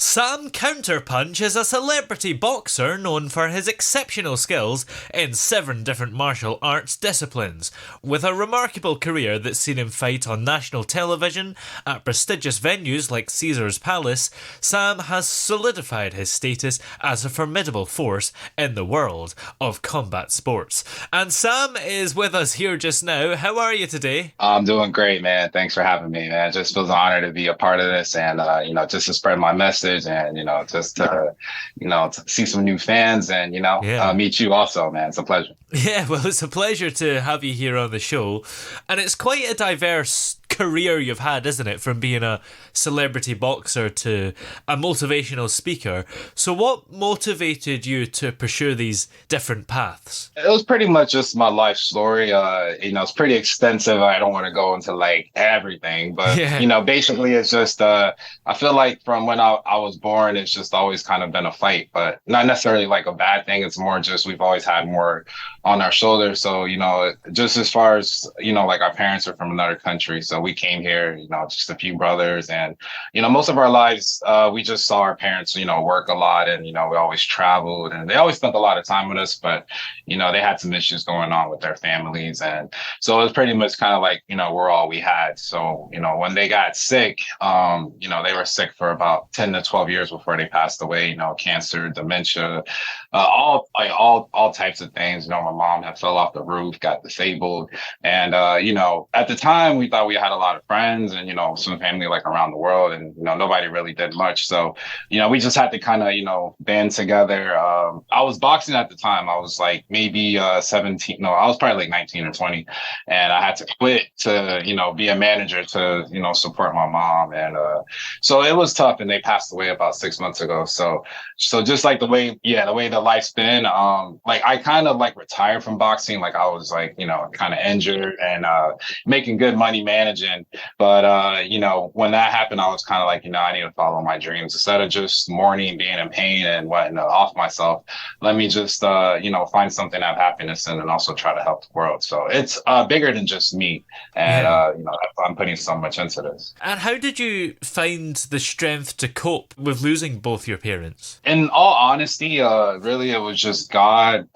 Sam Counterpunch is a celebrity boxer known for his exceptional skills in 7 different martial arts disciplines, with a remarkable career that's seen him fight on national television at prestigious venues like Caesar's Palace. Sam has solidified his status as a formidable force in the world of combat sports. And Sam is with us here just now. How are you today? I'm doing great, man. Thanks for having me, man. It just feels an honor to be a part of this and, just to spread my message and, just to, to see some new fans and, Yeah. meet you also, man. It's a pleasure. Yeah, well, it's a pleasure to have you here on the show. And it's quite a diverse career you've had, isn't it? From being a celebrity boxer to a motivational speaker. So, what motivated you to pursue these different paths? It was pretty much just my life story. It's pretty extensive. I don't want to go into like everything, but, Yeah, basically it's just, I feel like from when I was born, it's just always kind of been a fight, but not necessarily like a bad thing. It's more just we've always had more on our shoulders. So, just as far as, like our parents are from another country. So we came here, just a few brothers. And, most of our lives, we just saw our parents, work a lot and, we always traveled and they always spent a lot of time with us. But, they had some issues going on with their families. And so it was pretty much kind of like, we're all we had. So, when they got sick, they were sick for about 10 to 12 years before they passed away, cancer, dementia, all types of things. My mom had fell off the roof, got disabled. And, at the time we thought we had a lot of friends and, some family like around the world and, nobody really did much. So, we just had to kind of, band together. I was boxing at the time. I was like maybe 17. No, I was probably like 19 or 20. And I had to quit to, be a manager to, support my mom. And so it was tough. And they passed away about 6 months ago. So just like the way the life's been, like I kind of like retired from boxing. Like I was like, kind of injured and making good money managing. But when that happened, I was kind of like, I need to follow my dreams instead of just mourning, being in pain and what off myself. Let me just find something I have happiness in and also try to help the world. So it's bigger than just me. And yeah. that's why I'm putting so much into this. And how did you find the strength to cope with losing both your parents? In all honesty, really, it was just God.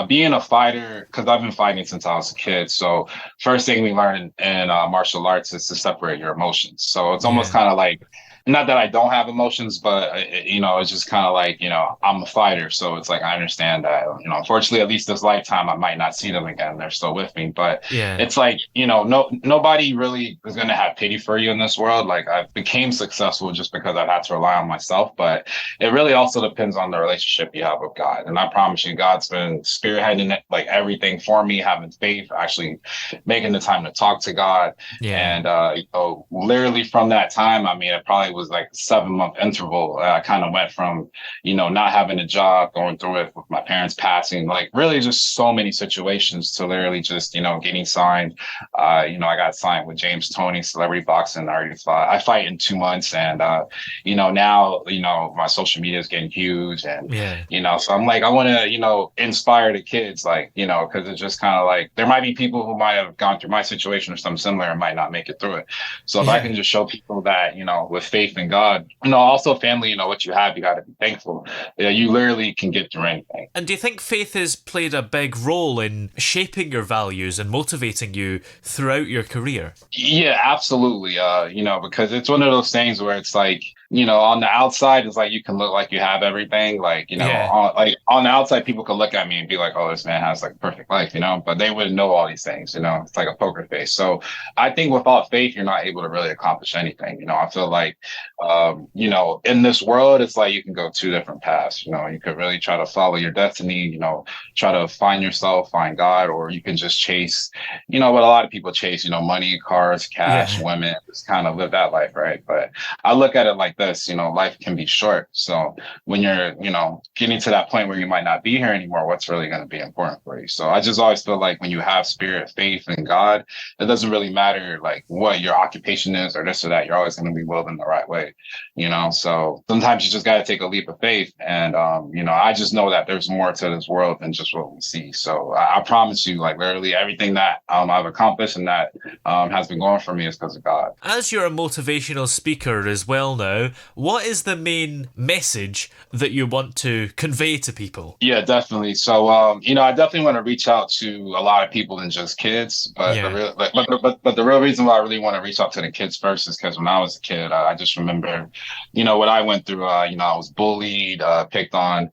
Being a fighter, because I've been fighting since I was a kid. So first thing we learn in martial arts is to separate your emotions. So it's almost Yeah. kind of like, not that I don't have emotions, but it's just kind of like, I'm a fighter. So it's like, I understand that, unfortunately, at least this lifetime, I might not see them again. They're still with me, but Yeah. it's like, nobody really is going to have pity for you in this world. Like I became successful just because I've had to rely on myself, but it really also depends on the relationship you have with God. And I promise you, God's been spearheading it, like everything for me, having faith, actually making the time to talk to God. Yeah. And, literally from that time, I mean, it probably was like a 7 month interval. I kind of went from, not having a job, going through it with my parents passing, like really just so many situations to literally just, getting signed. I got signed with James Toney, Celebrity Boxing. I fight in 2 months. And, now, my social media is getting huge. And, Yeah. so I'm like, I want to, inspire the kids, like, because it's just kind of like there might be people who might have gone through my situation or something similar and might not make it through it. So if I Yeah. can just show people that, with faith in God, also family, what you have, you got to be thankful. Yeah, you literally can get through anything. And do you think faith has played a big role in shaping your values and motivating you throughout your career? Yeah, absolutely. Because it's one of those things where it's like, on the outside, it's like you can look like you have everything. Like, Yeah. on the outside, people could look at me and be like, oh, this man has like a perfect life, but they wouldn't know all these things, it's like a poker face. So I think without faith, you're not able to really accomplish anything. I feel like, in this world, it's like you can go 2 different paths. You could really try to follow your destiny, try to find yourself, find God, or you can just chase, what a lot of people chase, money, cars, cash, Yeah. women, just kind of live that life, right? But I look at it like this, life can be short. So when you're, getting to that point where you might not be here anymore, what's really going to be important for you? So I just always feel like when you have spirit, faith in God, it doesn't really matter like what your occupation is or this or that. You're always going to be willed in the right way, So sometimes you just got to take a leap of faith. And, I just know that there's more to this world than just what we see. So I promise you, like literally everything that I've accomplished and that has been going for me is because of God. As you're a motivational speaker as well now, now, what is the main message that you want to convey to people? Yeah, definitely. So, I definitely want to reach out to a lot of people than just kids. But the Yeah. real, but the real reason why I really want to reach out to the kids first is because when I was a kid, I just remember, what I went through. I was bullied, picked on,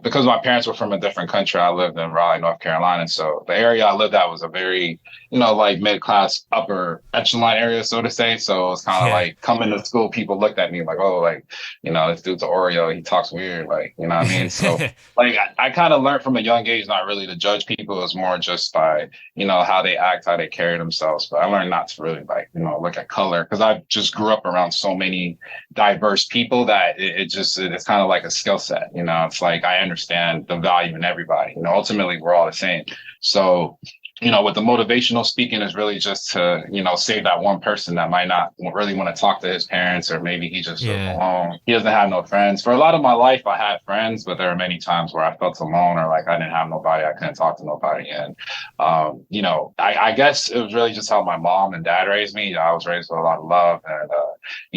because my parents were from a different country. I lived in Raleigh, North Carolina, so the area I lived at was a very, like mid-class, upper echelon area, so to say. So it's kind of Yeah. like coming to school, people looked at me like, oh, like, this dude's an Oreo. He talks weird, like, you know what I mean? So like I kind of learned from a young age not really to judge people. It's more just by how they act, how they carry themselves. But I learned not to really like look at color because I just grew up around so many diverse people that it's kind of like a skill set. It's like I understand the value in everybody. Ultimately we're all the same. So with the motivational speaking is really just to, save that one person that might not really want to talk to his parents, or maybe he just feels Yeah. alone. He doesn't have no friends. For a lot of my life, I had friends, but there were many times where I felt alone or like I didn't have nobody. I couldn't talk to nobody. And, I guess it was really just how my mom and dad raised me. I was raised with a lot of love and,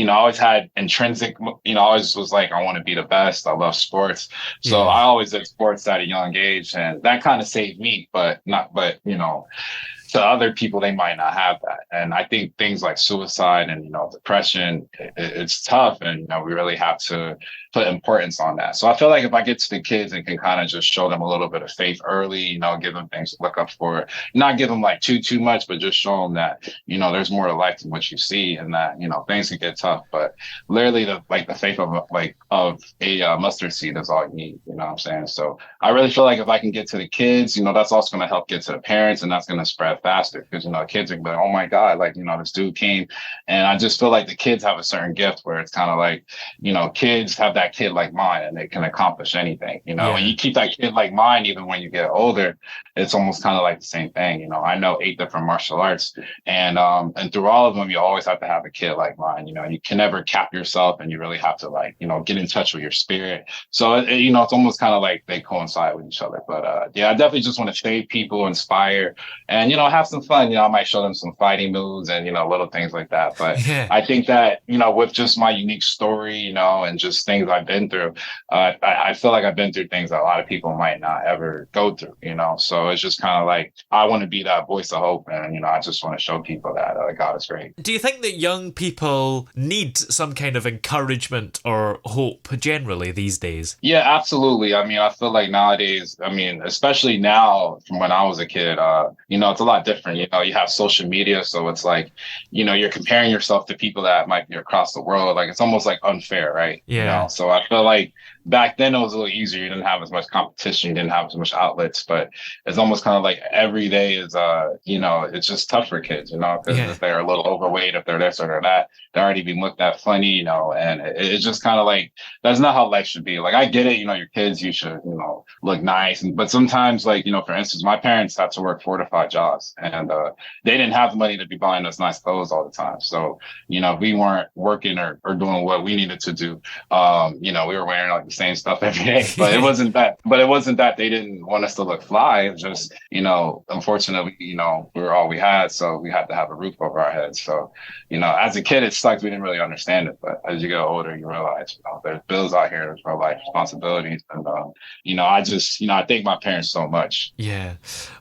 I always had intrinsic, I always was like, I want to be the best. I love sports. So Yeah. I always did sports at a young age and that kind of saved me, but to other people, they might not have that. And I think things like suicide and, depression, it's tough. And, we really have to put importance on that. So I feel like if I get to the kids and can kind of just show them a little bit of faith early, give them things to look up for, not give them like too much, but just show them that, there's more to life than what you see and that, things can get tough. But literally the faith of a mustard seed is all you need, you know what I'm saying? So I really feel like if I can get to the kids, that's also going to help get to the parents and that's going to spread faster because, kids are like, oh my God, like, this dude came. And I just feel like the kids have a certain gift where it's kind of like, kids have that kid like mine and they can accomplish anything, and Yeah. you keep that kid like mine, even when you get older, it's almost kind of like the same thing. I know 8 different martial arts and through all of them, you always have to have a kid like mine, you can never cap yourself and you really have to like, get in touch with your spirit. So, it's almost kind of like they coincide with each other. But yeah, I definitely just want to save people, inspire, and, have some fun. I might show them some fighting moves and, little things like that. But Yeah. I think that, with just my unique story, and just things I've been through, I feel like I've been through things that a lot of people might not ever go through, So it's just kind of like, I want to be that voice of hope. And, I just want to show people that God is great. Do you think that young people need some kind of encouragement or hope generally these days? Yeah, absolutely. I mean, I feel like nowadays, I mean, especially now from when I was a kid, it's a lot different. You have social media. So it's like, you're comparing yourself to people that might be across the world. Like it's almost like unfair, right? Yeah. So I feel like back then it was a little easier. You didn't have as much competition. You didn't have as much outlets, but it's almost kind of like every day is, it's just tough for kids, because Yeah. if they're a little overweight, if they're this or they're that, they're already being looked at funny, and it's just kind of like, that's not how life should be. Like, I get it, your kids, you should, look nice. But sometimes, like, for instance, my parents had to work 4 to 5 jobs and they didn't have the money to be buying us nice clothes all the time. So, we weren't working or doing what we needed to do. We were wearing like the same stuff every day, but it wasn't that they didn't want us to look fly. It was just, unfortunately, we were all we had. So we had to have a roof over our heads. So, as a kid, it sucked. We didn't really understand it. But as you get older, you realize, there's bills out here, there's real life responsibilities. And, I thank my parents so much. Yeah.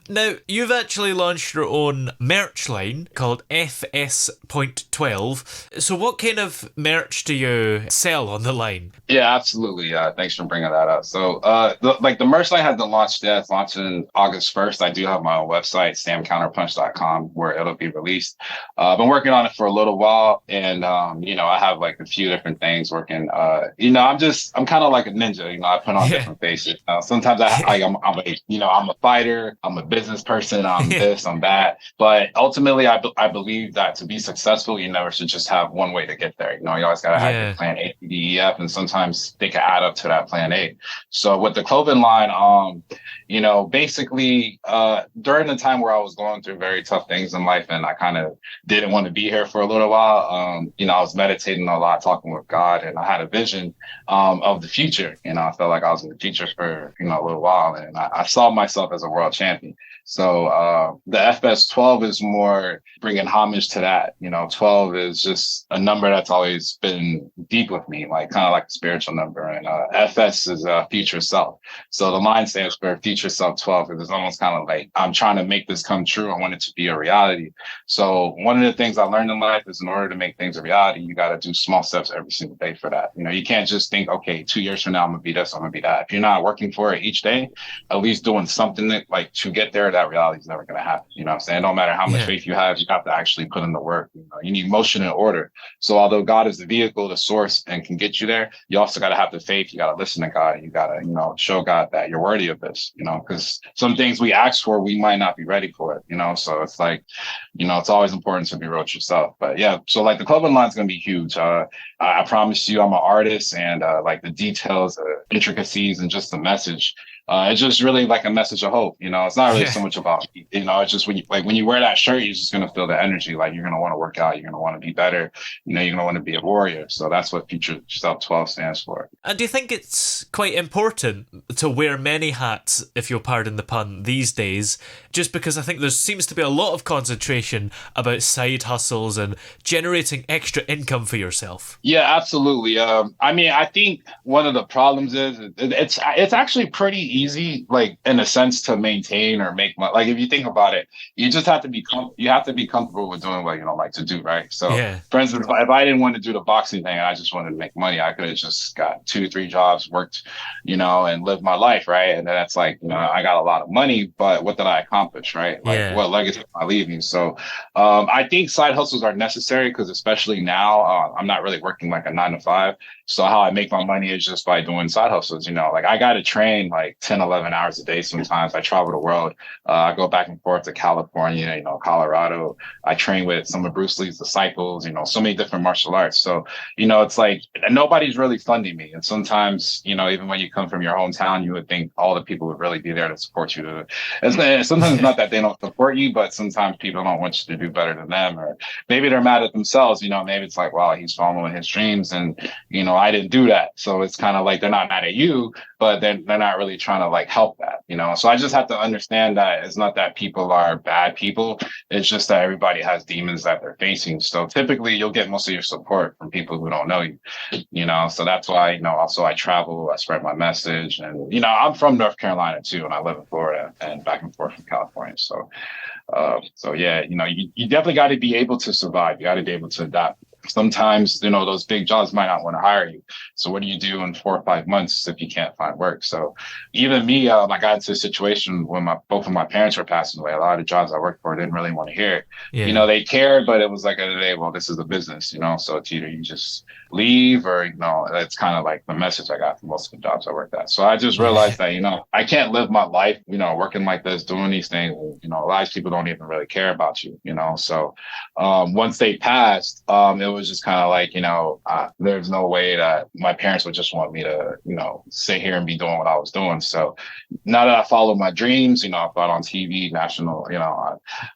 Now, you've actually launched your own merch line called FS.12. So what kind of merch do you sell on the line? Yeah, absolutely. Thanks for bringing that up. So, the merch line hasn't launched yet. It's launching August 1st. I do have my own website, samcounterpunch.com, where it'll be released. I've been working on it for a little while, and I have like a few different things working. I'm kind of like a ninja. I put on different faces. Sometimes I'm a fighter, I'm a business person, I'm Yeah. this, I'm that. But ultimately, I believe that to be successful, you never should just have one way to get there. You always got to have your Yeah. plan A, B, D, E, F, and sometimes they can add up to that plan A. So with the clothing line, basically, during the time where I was going through very tough things in life and I kind of didn't want to be here for a little while, I was meditating a lot, talking with God, and I had a vision of the future. I felt like I was in the future for, a little while, and I saw myself as a world champion. So the FS 12 is more bringing homage to that. 12 is just a number that's always been deep with me, like kind of like a spiritual number. And FS is future self. So the line stands for future self 12 because it's almost kind of like I'm trying to make this come true. I want it to be a reality. So one of the things I learned in life is in order to make things a reality, you got to do small steps every single day for that. You can't just think, okay, 2 years from now, I'm going to be this, I'm going to be that. If you're not working for it each day, at least doing something that, like, to get there, that reality is never going to happen. You know what I'm saying? No matter how much Yeah. faith you have to actually put in the work. You need motion and order. So although God is the vehicle, the source, and can get you there, you also got to have the faith. You got to listen to God. You got to, show God that you're worthy of this, because some things we ask for, we might not be ready for it, So it's like, it's always important to be real with yourself. But yeah, so like the clothing line is going to be huge. I promise you, I'm an artist, and like the details, intricacies, and just the message. It's just really like a message of hope. It's not really so Yeah. much about, it's just when you wear that shirt, you're just gonna feel the energy. Like you're gonna want to work out, you're gonna want to be better. You're gonna want to be a warrior. So that's what Future Self 12 stands for. And do you think it's quite important to wear many hats, if you'll pardon the pun, these days? Just because I think there seems to be a lot of concentration about side hustles and generating extra income for yourself. Yeah, absolutely. I mean, I think one of the problems is it's actually pretty easy, like in a sense, to maintain or make money. Like if you think about it, you just have to you have to be comfortable with doing what you don't like to do, right? So, Yeah. for instance, if I didn't want to do the boxing thing and I just wanted to make money, I could have just got 2, 3 jobs, worked, and lived my life, right? And then that's like, I got a lot of money, but what did I accomplish, right? Like, Yeah. what legacy am I leaving? So, I think side hustles are necessary because especially now, I'm not really working like a 9 to 5. So how I make my money is just by doing side hustles. Like I got to train like 10, 11 hours a day. Sometimes I travel the world. I go back and forth to California, Colorado. I train with some of Bruce Lee's disciples, so many different martial arts. So, it's like nobody's really funding me. And sometimes, even when you come from your hometown, you would think all the people would really be there to support you. Sometimes it's Yeah. not that they don't support you, but sometimes people don't want you to do better than them, or maybe they're mad at themselves. Maybe it's like, wow, he's following his dreams, and I didn't do that. So it's kind of like they're not mad at you, but they're not really trying to like help that. So I just have to understand that it's not that people are bad people. It's just that everybody has demons that they're facing. So typically, you'll get most of your support from people who don't know you. So that's why, also I travel, I spread my message. And, I'm from North Carolina too, and I live in Florida and back and forth from California. So yeah, you definitely got to be able to survive. You got to be able to adapt. Sometimes, those big jobs might not want to hire you. So what do you do in 4 or 5 months if you can't find work? So even me, I got into a situation when both of my parents were passing away. A lot of the jobs I worked for didn't really want to hear it. Yeah. They cared, but it was like, hey, well, this is a business, so it's either you just leave or, that's kind of like the message I got from most of the jobs I worked at. So I just Yeah. realized that, I can't live my life, working like this, doing these things. A lot of people don't even really care about you, So once they passed, it was just kind of like, there's no way that my parents would just want me to, sit here and be doing what I was doing. So now that I follow my dreams, I've got on TV, national,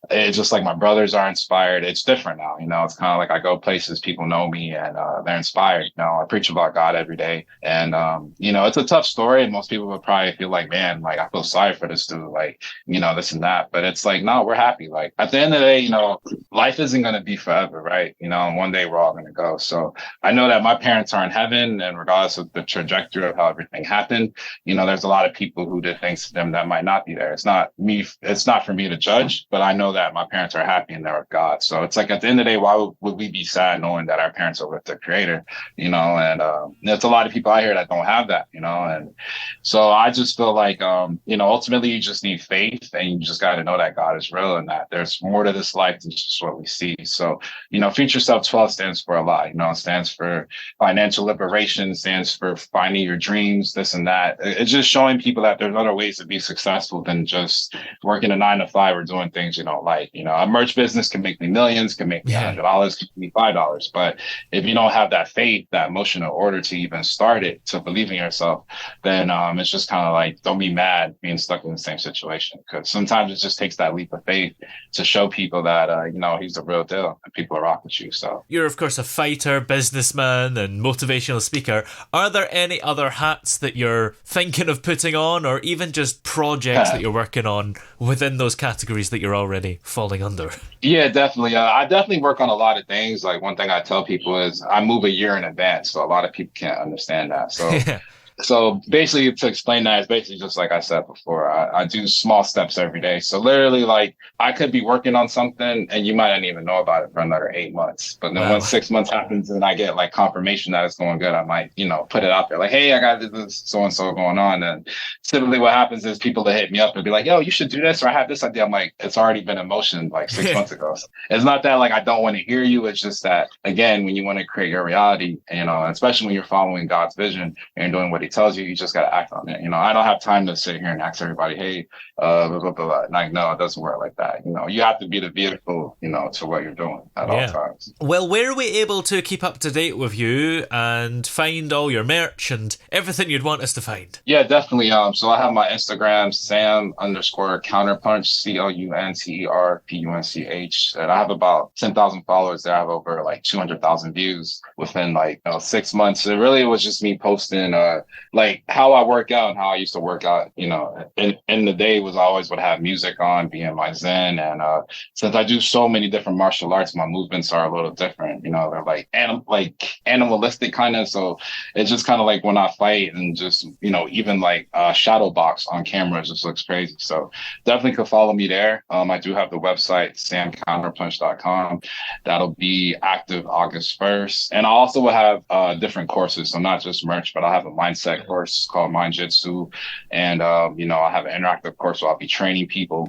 it's just like my brothers are inspired. It's different now, it's kind of like I go places, people know me, and they're inspired. I preach about God every day. And, it's a tough story. And most people would probably feel like, man, like, I feel sorry for this dude, like, this and that. But it's like, no, we're happy. Like at the end of the day, life isn't going to be forever, right? And one day we're all going to go. So I know that my parents are in heaven, and regardless of the trajectory of how everything happened, there's a lot of people who did things to them that might not be there. It's not for me to judge, but I know that my parents are happy and they're with God. So it's like at the end of the day, why would we be sad knowing that our parents are with the creator, and there's a lot of people out here that don't have that, and so I just feel like, ultimately you just need faith, and you just got to know that God is real and that there's more to this life than just what we see. So, Future Self 12 stands for a lot. It stands for financial liberation, stands for finding your dreams, this and that. It's just showing people that there's other ways to be successful than just working a 9 to 5 or doing things you don't like. A merch business can make me millions, can make me Yeah. $100, can make me $5. But if you don't have that that faith, that emotional order to even start it, to believe in yourself, then it's just kind of like, don't be mad being stuck in the same situation. Because sometimes it just takes that leap of faith to show people that, he's the real deal and people are rock with you. So You're, of course, a fighter, businessman, and motivational speaker. Are there any other hats that you're thinking of putting on, or even just projects that you're working on within those categories that you're already falling under? yeah, definitely. I definitely work on a lot of things. Like one thing I tell people is I move a year in advance. So a lot of people can't understand that. So Yeah. So basically, to explain that, is basically just like I said before. I do small steps every day. So literally, like I could be working on something and you might not even know about it for another 8 months. But then Wow. once 6 months happens and I get like confirmation that it's going good, I might, put it out there like, hey, I got this so and so going on. And typically, what happens is people that hit me up and be like, yo, you should do this, or I have this idea. I'm like, it's already been in motion like 6 months ago. So it's not that like I don't want to hear you. It's just that again, when you want to create your reality, especially when you're following God's vision and doing what He tells you, you just got to act on it. I don't have time to sit here and ask everybody, hey, blah, blah, blah. Like, no, it doesn't work like that. You have to be the vehicle, to what you're doing at all Yeah. times. Well, where are we able to keep up to date with you and find all your merch and everything you'd want us to find? Yeah, definitely. So I have my Instagram, Sam_Counterpunch, COUNTERPUNCH. And I have about 10,000 followers there. I have over like 200,000 views within like 6 months. It really was just me posting like how I work out and how I used to work out, in the day was always would have music on, be in my zen. And since I do so many different martial arts, my movements are a little different. They're like animalistic kind of. So it's just kind of like when I fight and just, even like shadow box on camera, it just looks crazy. So definitely could follow me there. I do have the website, samcounterpunch.com. That'll be active August 1st. And I also will have different courses. So not just merch, but I have a mindset course called Mind Jitsu. And, I have an interactive course where I'll be training people,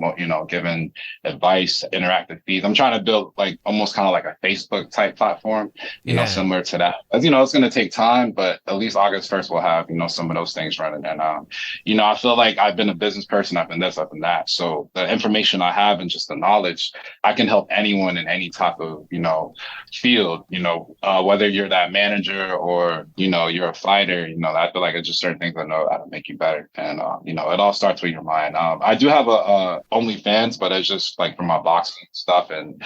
giving advice, interactive feeds. I'm trying to build like almost kind of like a Facebook type platform, Yeah. similar to that. As it's going to take time, but at least August 1st we'll have, some of those things running. And, I feel like I've been a business person, I've been this, I've been that. So the information I have and just the knowledge, I can help anyone in any type of, field, whether you're that manager or, you're a fighter, I feel like it's just certain things I know how to make you better. And, it all starts with your mind. I do have a OnlyFans, but it's just like for my boxing stuff and,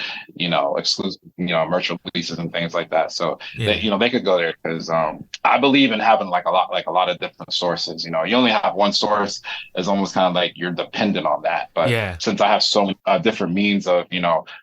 exclusive, merch releases and things like that. So Yeah. they could go there because I believe in having like a lot of different sources. You only have one source. It's almost kind of like you're dependent on that. But Yeah. since I have so many different means of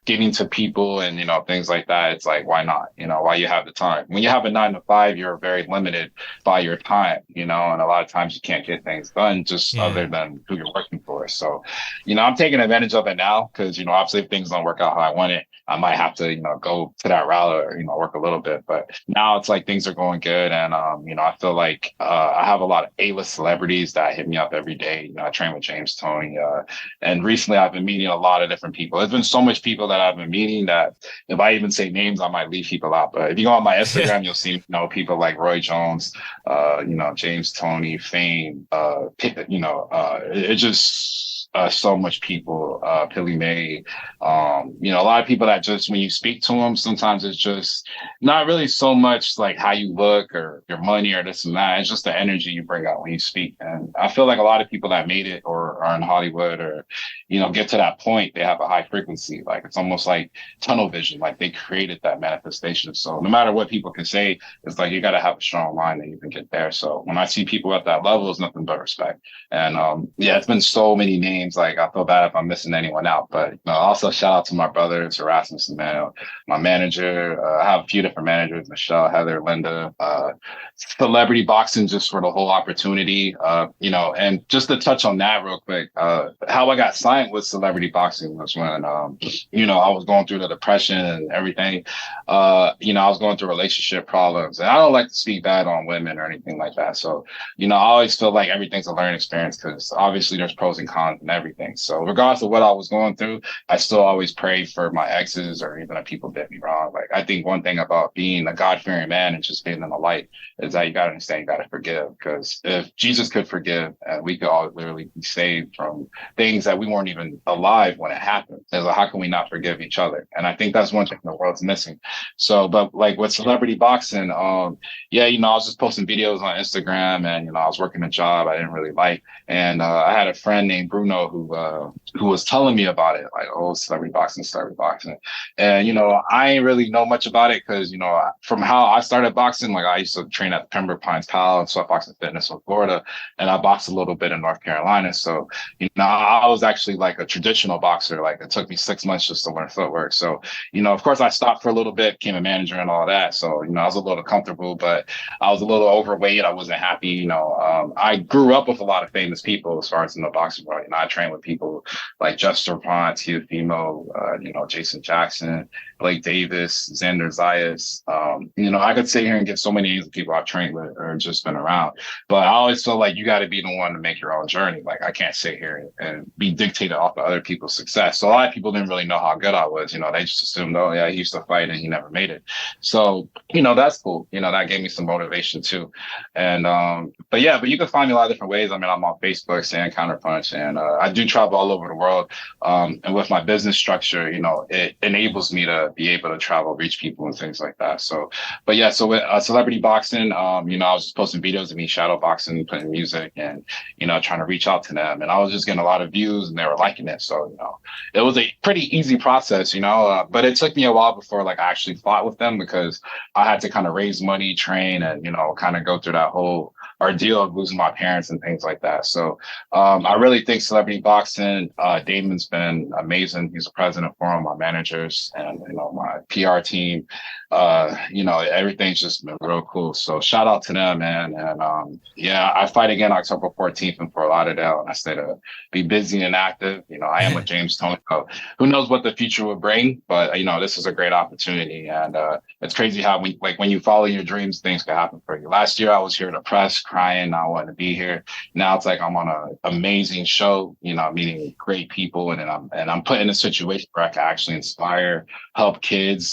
giving to people and things like that, it's like why not? Why you have the time? When you have a 9 to 5, you're very limited by your time. And a lot of times you can't get things done just Yeah. other than who you're working for. So I'm taking advantage of it now because obviously if things don't work out how I want it, I might have to, go to that route or, work a little bit. But now it's like things are going good. And, I feel like I have a lot of A-list celebrities that hit me up every day. I train with James Toney. And recently I've been meeting a lot of different people. There's been so much people that I've been meeting that if I even say names, I might leave people out. But if you go on my Instagram, you'll see, people like Roy Jones, James Toney, Fame, it just so much people, Pilly May, a lot of people that just when you speak to them, sometimes it's just not really so much like how you look or your money or this and that. It's just the energy you bring out when you speak. And I feel like a lot of people that made it or are in Hollywood or, get to that point, they have a high frequency. Like it's almost like tunnel vision, like they created that manifestation. So no matter what people can say, it's like you got to have a strong mind that you can get there. So when I see people at that level, it's nothing but respect. And it's been so many names. Like I feel bad if I'm missing anyone out, but also shout out to my brother, to Rasmussen, man, my manager. I have a few different managers: Michelle, Heather, Linda. Celebrity boxing, just for the whole opportunity. And just to touch on that real quick, how I got signed with celebrity boxing was when I was going through the depression and everything. I was going through relationship problems, and I don't like to speak bad on women or anything like that. So I always feel like everything's a learning experience because obviously there's pros and cons and everything. So regardless of what I was going through, I still always pray for my exes or even if people did me wrong. Like I think one thing about being a God-fearing man and just being in the light is that you got to understand, you got to forgive, because if Jesus could forgive, we could all literally be saved. saved from things that we weren't even alive when it happened. It's like, how can we not forgive each other? And I think that's one thing the world's missing. So, but like with celebrity boxing, yeah, I was just posting videos on Instagram, and I was working a job I didn't really like, and I had a friend named Bruno who was telling me about it, like, oh, celebrity boxing, and I ain't really know much about it because from how I started boxing, like I used to train at Pembroke Pines College, so boxing fitness in Florida, and I boxed a little bit in North Carolina. So I was actually like a traditional boxer. Like it took me 6 months just to learn footwork. So of course, I stopped for a little bit, became a manager and all that. So I was a little comfortable, but I was a little overweight. I wasn't happy. I grew up with a lot of famous people as far as in the boxing world. I trained with people like Jester Pont, Teofimo, Jason Jackson, Blake Davis, Xander Zayas. I could sit here and get so many names of people I've trained with or just been around, but I always feel like you got to be the one to make your own journey. Like I can't sit here and be dictated off of other people's success. So a lot of people didn't really know how good I was. They just assumed, oh yeah, he used to fight and he never made it. So that's cool. That gave me some motivation too. And but you can find me a lot of different ways. I mean, I'm on Facebook saying Counterpunch, and I do travel all over the world. And with my business structure, it enables me to be able to travel, reach people, and things like that. So, but yeah, so with celebrity boxing, I was just posting videos of me shadow boxing, putting music, and trying to reach out to them, and I was just getting a lot of views, and they were liking it. So, it was a pretty easy process, but it took me a while before like I actually fought with them because I had to kind of raise money, train, and kind of go through that whole ordeal of losing my parents and things like that. So I really think celebrity boxing, Damon's been amazing. He's the president for him, my managers, and my PR team. Everything's just been real cool. So shout out to them, man. And yeah, I fight again October 14th in Fort Lauderdale, and I stay to be busy and active. I am with James Tony. So who knows what the future will bring, but this is a great opportunity, and it's crazy how when you follow your dreams, things can happen for you. Last year I was here depressed, crying, not wanting to be here. Now it's like I'm on an amazing show, meeting great people, and then I'm put in a situation where I can actually inspire, help kids,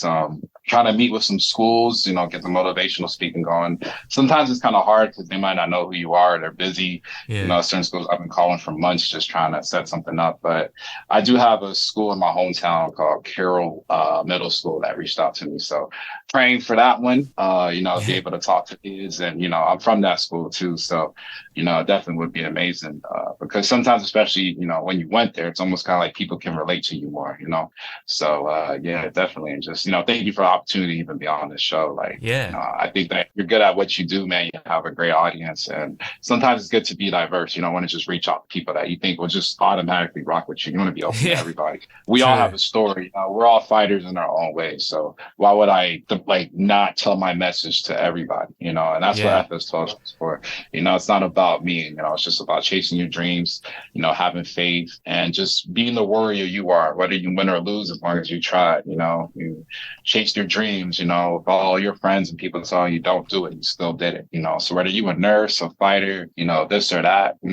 trying to meet with some schools, get the motivational speaking going. Sometimes it's kind of hard because they might not know who you are. They're busy. Yeah. Certain schools I've been calling for months just trying to set something up. But I do have a school in my hometown called Carroll Middle School that reached out to me. So praying for that one, be able to talk to kids. And, I'm from that school too. So, it definitely would be amazing because sometimes, especially, when you went there, it's almost kind of like people can relate to you more, So, yeah, definitely. And just, thank you for the opportunity even beyond this show. Like, I think that you're good at what you do, man. You have a great audience. And sometimes it's good to be diverse. You don't want to just reach out to people that you think will just automatically rock with you. You want to be open to everybody. We all have a story. We're all fighters in our own way. So why would I not tell my message to everybody, and that's what FS12 is for. It's not about me, it's just about chasing your dreams, having faith and just being the warrior you are, whether you win or lose, as long as you try, you chase your dreams, with all your friends and people telling you don't do it, you still did it, so whether you a nurse, a fighter, this or that, as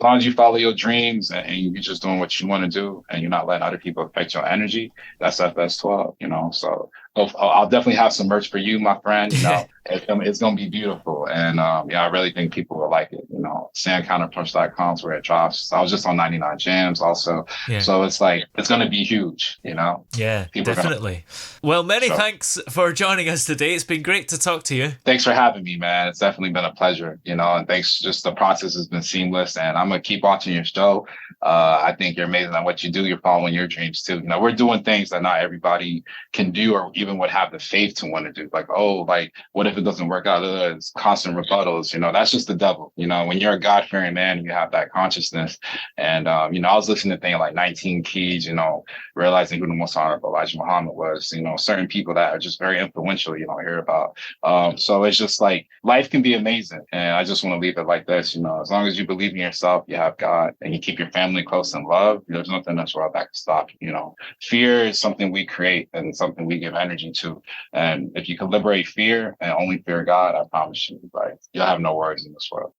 long as you follow your dreams and you're just doing what you want to do and you're not letting other people affect your energy, that's FS12, so I'll definitely have some merch for you, my friend. It's gonna be beautiful, and I really think people will like it. Sandcounterpunch.com is where it drops. I was just on 99 Jams also, so it's like it's gonna be huge. Yeah, people definitely. Well, many thanks for joining us today. It's been great to talk to you. Thanks for having me, man. It's definitely been a pleasure. And thanks. Just the process has been seamless, and I'm gonna keep watching your show. I think you're amazing at what you do. You're following your dreams too. We're doing things that not everybody can do or even would have the faith to want to do. Like, what if it doesn't work out? It's constant rebuttals. That's just the devil. When you're a God-fearing man and you have that consciousness. And, I was listening to things like 19 Keys, realizing who the most honorable Elijah Muhammad was, certain people that are just very influential, hear about. So it's just like life can be amazing. And I just want to leave it like this, as long as you believe in yourself, you have God, and you keep your family close in love, there's nothing that's world that can stop you. Fear is something we create and something we give energy to. And if you can liberate fear and only fear God, I promise you, you'll have no worries in this world.